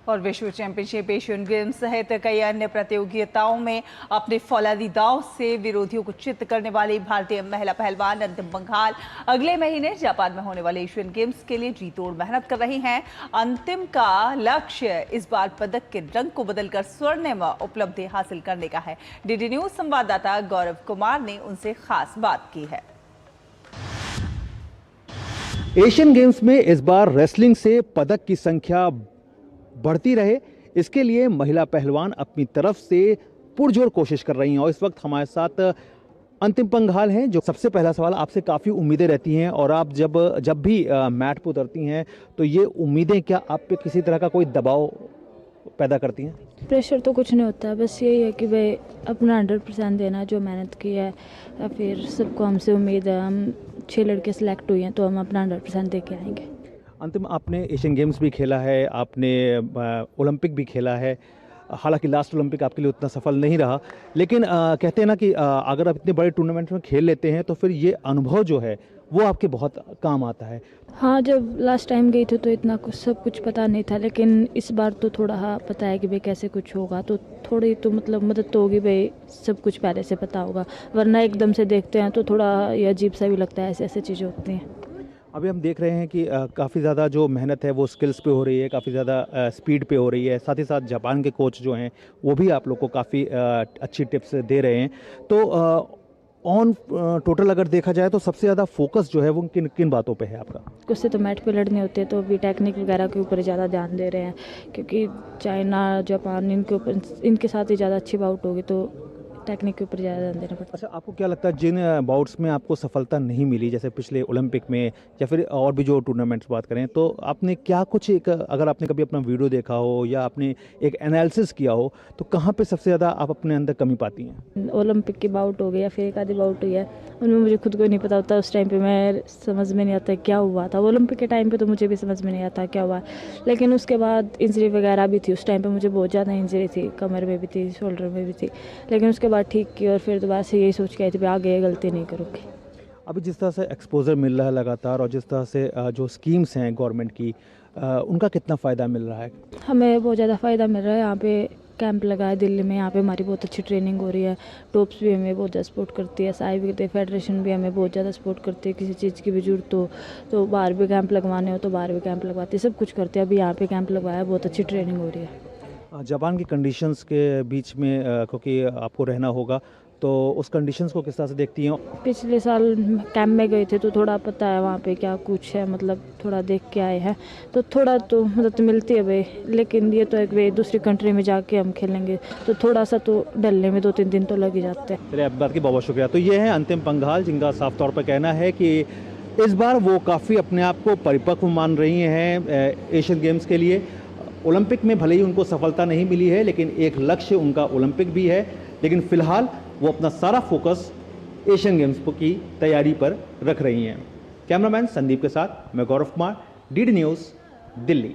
और विश्व championship, Asian games सहित कई अन्य प्रतियोगिताओं में अपने फौलादी दांव से विरोधियों को चित्त करने वाली भारतीय महिला पहलवान अंतिम पंघाल अगले महीने जापान में होने वाले एशियन गेम्स के लिए जी तोड़ मेहनत कर रही हैं। अंतिम का लक्ष्य इस बार पदक के रंग को बदलकर स्वर्णिम उपलब्धि हासिल करने का है। डीडी न्यूज संवाददाता गौरव कुमार ने उनसे खास बात की है। एशियन गेम्स में इस बार रेसलिंग से पदक की संख्या बढ़ती रहे, इसके लिए महिला पहलवान अपनी तरफ से पुरजोर कोशिश कर रही हैं। और इस वक्त हमारे साथ अंतिम पंघाल हैं। जो सबसे पहला सवाल, आपसे काफ़ी उम्मीदें रहती हैं और आप जब भी मैट पर उतरती हैं तो ये उम्मीदें क्या आप पे किसी तरह का कोई दबाव पैदा करती हैं? प्रेशर तो कुछ नहीं होता, बस यही है कि भाई अपना 100% देना, जो मेहनत की है, या फिर सबको हमसे उम्मीद है। हम 6 लड़के सेलेक्ट हुए हैं तो हम अपना 100% दे के आएंगे। अंतिम, आपने एशियन गेम्स भी खेला है, आपने ओलंपिक भी खेला है। हालांकि लास्ट ओलंपिक आपके लिए उतना सफल नहीं रहा, लेकिन कहते हैं ना कि अगर आप इतने बड़े टूर्नामेंट में खेल लेते हैं तो फिर ये अनुभव जो है वो आपके बहुत काम आता है। हाँ, जब लास्ट टाइम गई थी तो इतना कुछ सब कुछ पता नहीं था, लेकिन इस बार तो थोड़ा पता है कि भाई कैसे कुछ होगा, तो थोड़ी तो मतलब मदद तो होगी भाई, सब कुछ पहले से पता होगा। वरना एकदम से देखते हैं तो थोड़ा ये अजीब सा भी लगता है, ऐसे ऐसे चीज़ें होती हैं। अभी हम देख रहे हैं कि काफ़ी ज़्यादा जो मेहनत है वो स्किल्स पे हो रही है, काफ़ी ज़्यादा स्पीड पे हो रही है। साथ ही साथ जापान के कोच जो हैं वो भी आप लोग को काफ़ी अच्छी टिप्स दे रहे हैं। तो ऑन टोटल अगर देखा जाए तो सबसे ज़्यादा फोकस जो है वो किन किन बातों पे है आपका? कुछ से तो मैट पे लड़ने होते हैं तो अभी टेक्निक वगैरह के ऊपर ज़्यादा ध्यान दे रहे हैं, क्योंकि चाइना, जापान, इनके साथ ही ज़्यादा अच्छी बाउट होगी तो टेक्निक के ऊपर ज़्यादा ध्यान देना पड़ता है। अच्छा, आपको क्या लगता है जिन बाउट्स में आपको सफलता नहीं मिली, जैसे पिछले ओलंपिक में या फिर और भी जो टूर्नामेंट्स बात करें, तो आपने क्या कुछ अगर आपने कभी अपना वीडियो देखा हो या आपने एक एनालिसिस किया हो तो कहाँ पे सबसे ज़्यादा आप अपने अंदर कमी पाती हैं? ओलंपिक की बाउट हो गई या फिर एक आधी बाउट हुई है, उनमें मुझे खुद को नहीं पता होता। उस टाइम पे मैं समझ में नहीं आता क्या हुआ था। ओलंपिक के टाइम पे तो मुझे भी समझ में नहीं आता क्या हुआ, लेकिन उसके बाद इंजरी वगैरह भी थी। उस टाइम पे मुझे बहुत ज़्यादा इंजरी थी, कमर में भी थी, शोल्डर में भी थी, लेकिन उसके बाद ठीक की और फिर दोबारा से यही सोच के आई थी आगे गलती नहीं करूँगी। अभी जिस तरह से एक्सपोजर मिल रहा है लगातार और जिस तरह से जो स्कीम्स हैं गवर्नमेंट की, उनका कितना फ़ायदा मिल रहा है? हमें बहुत ज़्यादा फ़ायदा मिल रहा है। यहाँ पे कैंप लगा है दिल्ली में, यहाँ पे हमारी बहुत अच्छी ट्रेनिंग हो रही है। टॉप्स भी हमें बहुत ज़्यादा सपोर्ट करती है, साई भी फेडरेशन भी हमें बहुत ज़्यादा सपोर्ट करती है। किसी चीज़ की भी जरूरत हो तो बाहर भी कैंप लगवाने हो तो बाहर भी कैंप लगवाती है, सब कुछ करते हैं। अभी यहाँ पे कैंप लगवाया, बहुत अच्छी ट्रेनिंग हो रही है। जापान की कंडीशंस के बीच में क्योंकि आपको रहना होगा, तो उस कंडीशंस को किस तरह से देखती हैं? पिछले साल कैंप में गए थे तो थोड़ा पता है वहाँ पे क्या कुछ है, मतलब थोड़ा देख के आए हैं तो थोड़ा तो मदद मिलती है भाई। लेकिन ये तो एक भाई दूसरी कंट्री में जाके हम खेलेंगे तो थोड़ा सा तो डलने में 2-3 दिन तो लग ही जाते हैं। चलिए, आपकी बात की बहुत शुक्रिया। तो ये है अंतिम पंघाल, जिनका साफ तौर पर कहना है कि इस बार वो काफ़ी अपने आप को परिपक्व मान रही हैं एशियन गेम्स के लिए। ओलंपिक में भले ही उनको सफलता नहीं मिली है, लेकिन एक लक्ष्य उनका ओलंपिक भी है। लेकिन फिलहाल वो अपना सारा फोकस एशियन गेम्स की तैयारी पर रख रही हैं। कैमरामैन संदीप के साथ मैं गौरव कुमार, डीडी न्यूज़, दिल्ली।